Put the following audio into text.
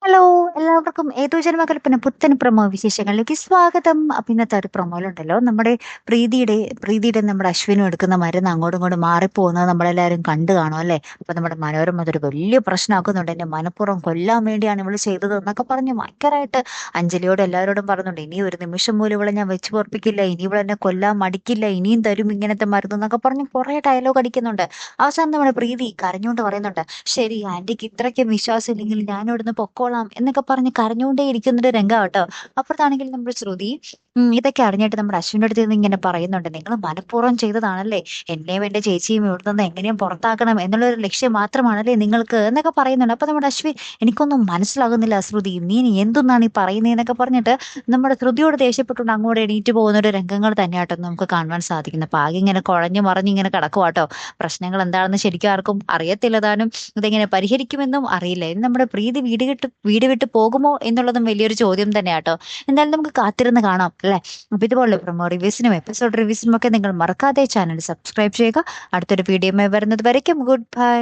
Hello! എല്ലാവർക്കും ഏതോ ജന്മകൽപ്പന പുത്തൻ പ്രൊമോ വിശേഷങ്ങളിലേക്ക് സ്വാഗതം. അപ്പൊ ഇന്നത്തെ ഒരു പ്രൊമോയിലുണ്ടല്ലോ നമ്മുടെ പ്രീതിയുടെ നമ്മുടെ അശ്വിനും എടുക്കുന്ന മരുന്ന് അങ്ങോട്ടും ഇങ്ങോട്ടും മാറിപ്പോകുന്നത് നമ്മളെല്ലാവരും കണ്ടു കാണും അല്ലേ? അപ്പൊ നമ്മുടെ മനോരമ അതൊരു വലിയ പ്രശ്നമാക്കുന്നുണ്ട്. എന്നെ മനഃപൂർവ്വം കൊല്ലാൻ വേണ്ടിയാണ് ഇവള് ചെയ്തത് എന്നൊക്കെ പറഞ്ഞ് ഭയങ്കരമായിട്ട് അഞ്ജലിയോട് എല്ലാവരോടും പറയുന്നുണ്ട്. ഇനി ഒരു നിമിഷം പോലും ഇവളെ ഞാൻ വെച്ച് പൊറപ്പിക്കില്ല, ഇനി ഇവളെന്നെ കൊല്ലാൻ മടിക്കില്ല, ഇനിയും തരും ഇങ്ങനത്തെ മരുന്ന് എന്നൊക്കെ പറഞ്ഞ് കുറെ ഡയലോഗ് അടിക്കുന്നുണ്ട്. അവസാനം നമ്മുടെ പ്രീതി കരഞ്ഞുകൊണ്ട് പറയുന്നുണ്ട്, ശരി ആന്റിക്ക് ഇത്രയ്ക്കും വിശ്വാസം ഇല്ലെങ്കിൽ ഞാൻ ഇവിടുന്ന് പൊക്കോളാം എന്നൊക്കെ പറഞ്ഞ് കരഞ്ഞുകൊണ്ടേ ഇരിക്കുന്നൊരു രംഗം കേട്ടോ. അപ്പുറത്താണെങ്കിൽ നമ്മുടെ ശ്രുതി ഇതൊക്കെ അറിഞ്ഞിട്ട് നമ്മുടെ അശ്വിൻ്റെ അടുത്ത് നിന്ന് ഇങ്ങനെ പറയുന്നുണ്ട്, നിങ്ങൾ മനഃപൂർവ്വം ചെയ്തതാണല്ലേ, എന്നെയും എന്റെ ചേച്ചിയും ഇവിടെ നിന്ന് എങ്ങനെയും പുറത്താക്കണം എന്നുള്ളൊരു ലക്ഷ്യം മാത്രമാണല്ലേ നിങ്ങൾക്ക് എന്നൊക്കെ പറയുന്നുണ്ട്. അപ്പൊ നമ്മുടെ അശ്വിൻ, എനിക്കൊന്നും മനസ്സിലാകുന്നില്ല ശ്രുതി, നീ എന്തൊന്നാണ് ഈ പറയുന്നതെന്നൊക്കെ പറഞ്ഞിട്ട് നമ്മുടെ ശ്രുതിയോട് ദേഷ്യപ്പെട്ടുകൊണ്ട് അങ്ങോട്ട് എണീറ്റ് പോകുന്ന ഒരു രംഗങ്ങൾ തന്നെയാട്ടോ നമുക്ക് കാണുവാൻ സാധിക്കുന്നത്. അപ്പൊ ആകെ ഇങ്ങനെ കുഴഞ്ഞു മറിഞ്ഞ് ഇങ്ങനെ കിടക്കുവാട്ടോ. പ്രശ്നങ്ങൾ എന്താണെന്ന് ശരിക്കും ആർക്കും അറിയത്തില്ല താനും, ഇതെങ്ങനെ പരിഹരിക്കുമെന്നും അറിയില്ല. ഇനി നമ്മുടെ പ്രീതി വീട് വിട്ട് പോകുമോ എന്നുള്ളതും വലിയൊരു ചോദ്യം തന്നെയാട്ടോ. എന്തായാലും നമുക്ക് കാത്തിരുന്ന് കാണാം അല്ലെ. അപ്പൊ ഇതുപോലെ പ്രൊമോ റിവ്യൂസിനും എപ്പിസോഡ് റിവ്യൂസിനും ഒക്കെ നിങ്ങൾ മറക്കാതെ ചാനൽ സബ്സ്ക്രൈബ് ചെയ്യുക. അടുത്തൊരു വീഡിയോ വരുന്നത് വരയ്ക്കും ഗുഡ് ബൈ.